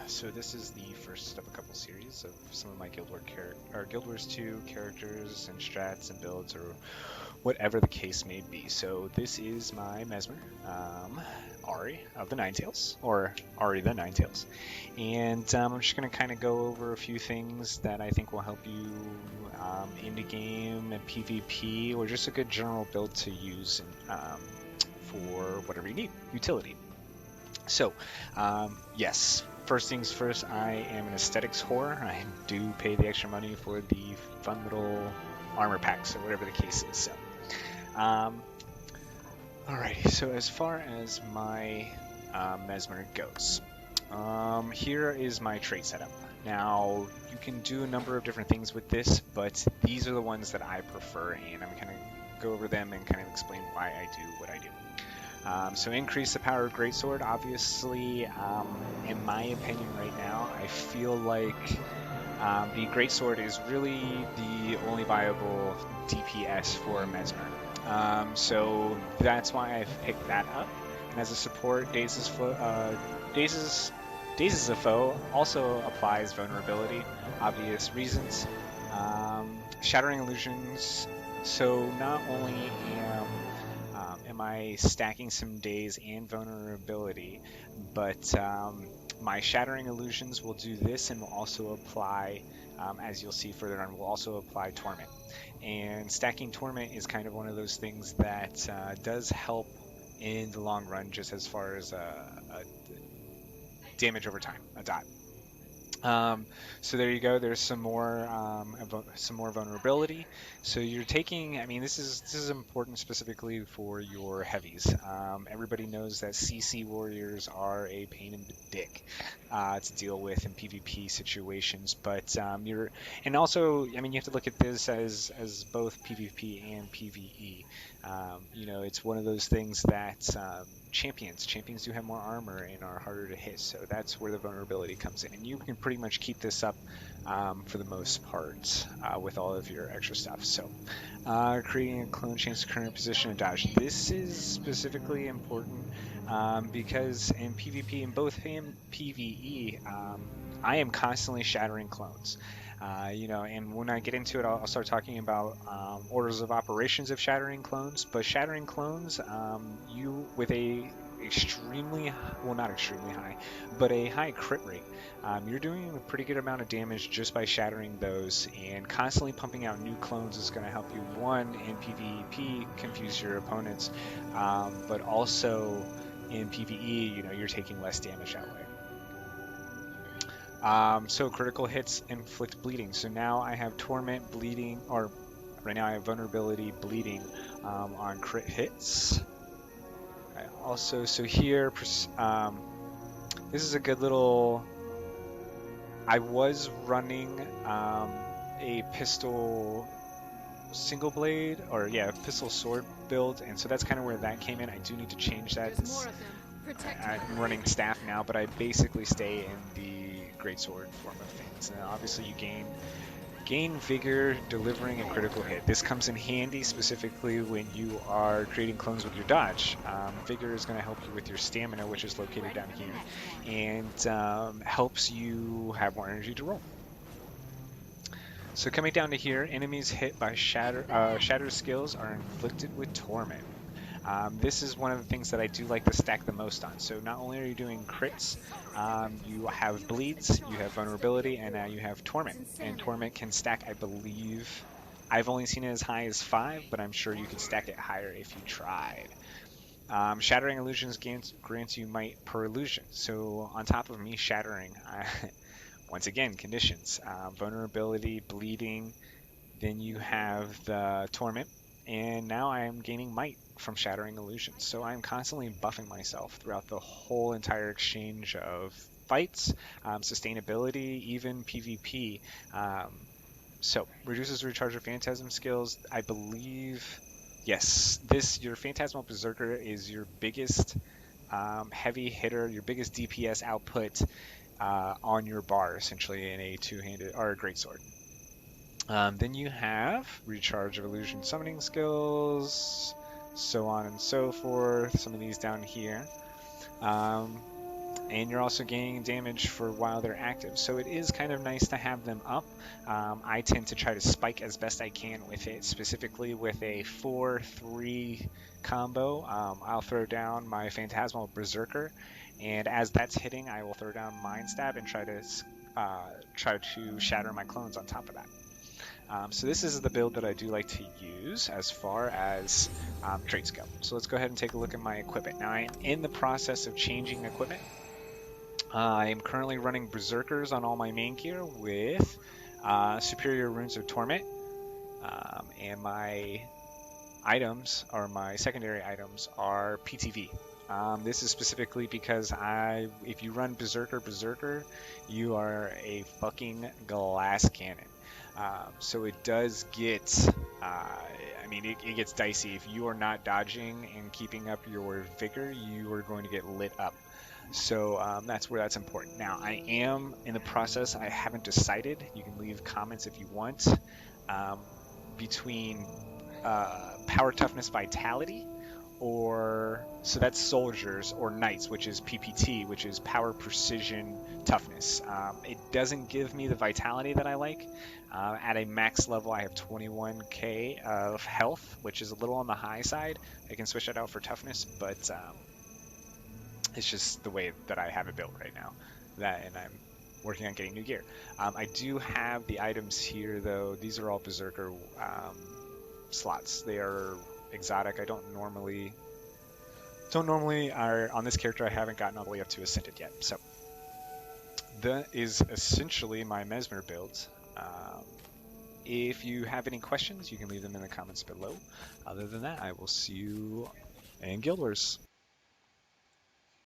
So this is the first of a couple series of some of my Guild Wars 2 characters and strats and builds, or whatever the case may be. So this is my Mezmer, Ari of the Ninetales, or Ari the Ninetales, and I'm just going to kind of go over a few things that I think will help you in the game and PvP, or just a good general build to use for whatever you need, utility. So, yes, first things first, I am an aesthetics whore. I do pay the extra money for the fun little armor packs or whatever the case is. So, um, alrighty, so as far as my Mesmer goes, here is my trait setup. Now, you can do a number of different things with this, but these are the ones that I prefer, and I'm going to go over them and kind of explain why I do what I do. So increase the power of Greatsword. Obviously, in my opinion right now, I feel like the Greatsword is really the only viable DPS for Mezmer. So that's why I've picked that up. And as a support, Dazes a Foe also applies vulnerability, obvious reasons. Shattering Illusions. So not only am I stacking some days and vulnerability, but my Shattering Illusions will do this and will also apply, as you'll see further on, will also apply Torment. And stacking Torment is kind of one of those things that does help in the long run, just as far as a damage over time, a dot. So there you go. There's some more vulnerability. So you're taking. I mean, this is important specifically for your heavies. Everybody knows that CC warriors are a pain in the dick to deal with in PvP situations. But and also, I mean, you have to look at this as both PvP and PvE. It's one of those things that champions do have more armor and are harder to hit, so that's where the vulnerability comes in, and you can pretty much keep this up for the most part with all of your extra stuff. So creating a clone change the current position of dodge, this is specifically important because in PvP, in both PvE, I am constantly shattering clones. And when I get into it, I'll start talking about orders of operations of shattering clones. But shattering clones, you with a extremely, well, not extremely high, but a high crit rate, you're doing a pretty good amount of damage just by shattering those. And constantly pumping out new clones is going to help you, one, in PvP, confuse your opponents, but also in PvE, you're taking less damage that way. So critical hits inflict bleeding. So now I have Torment bleeding, or right now I have vulnerability bleeding on crit hits. Also, so here, this is a good little. I was running a pistol single blade, or yeah, pistol sword build, and so that's kind of where that came in. I do need to change that. I'm running staff now, but I basically stay in the greatsword form of things. And obviously, you gain vigor, delivering a critical hit. This comes in handy specifically when you are creating clones with your dodge. Vigor is going to help you with your stamina, which is located down here, and helps you have more energy to roll. So coming down to here, enemies hit by shatter skills are inflicted with torment. This is one of the things that I do like to stack the most on. So not only are you doing crits, you have bleeds, you have vulnerability, and now you have torment. And torment can stack, I believe, I've only seen it as high as 5, but I'm sure you could stack it higher if you tried. Shattering illusions grants you might per illusion. So on top of me shattering, once again, conditions, vulnerability, bleeding, then you have the torment, and now I am gaining might from shattering illusions. So I'm constantly buffing myself throughout the whole entire exchange of fights, sustainability, even PvP. So reduces recharge of phantasm skills. I believe, yes, your Phantasmal Berserker is your biggest heavy hitter, your biggest DPS output on your bar, essentially in a two-handed or a greatsword. Then you have recharge of illusion summoning skills, so on and so forth. Some of these down here. and you're also gaining damage for while they're active. So it is kind of nice to have them up. I tend to try to spike as best I can with it, specifically with a 4-3 combo. I'll throw down my Phantasmal Berserker, and as that's hitting, I will throw down Mind Stab and try to shatter my clones on top of that. So this is the build that I do like to use as far as traits go. So let's go ahead and take a look at my equipment. Now I am in the process of changing equipment. I am currently running Berserkers on all my main gear with Superior Runes of Torment, and my items, or my secondary items, are PTV. This is specifically because if you run Berserker, you are a fucking glass cannon. So it does get, it gets dicey. If you are not dodging and keeping up your vigor, you are going to get lit up. So that's where that's important. Now, I am in the process. I haven't decided. You can leave comments if you want. Um, Between power, toughness, vitality, or so that's soldiers, or knights, which is PPT, which is power, precision, toughness. It doesn't give me the vitality that I like. At a max level, I have 21k of health, which is a little on the high side. I can switch that out for toughness, but it's just the way that I have it built right now. And I'm working on getting new gear. I do have the items here, though. These are all Berserker slots. They are exotic. I don't normally are on this character. I haven't gotten all the way up to Ascended yet. So that is essentially my Mezmer build. If you have any questions, you can leave them in the comments below. Other than that, I will see you in Guild Wars.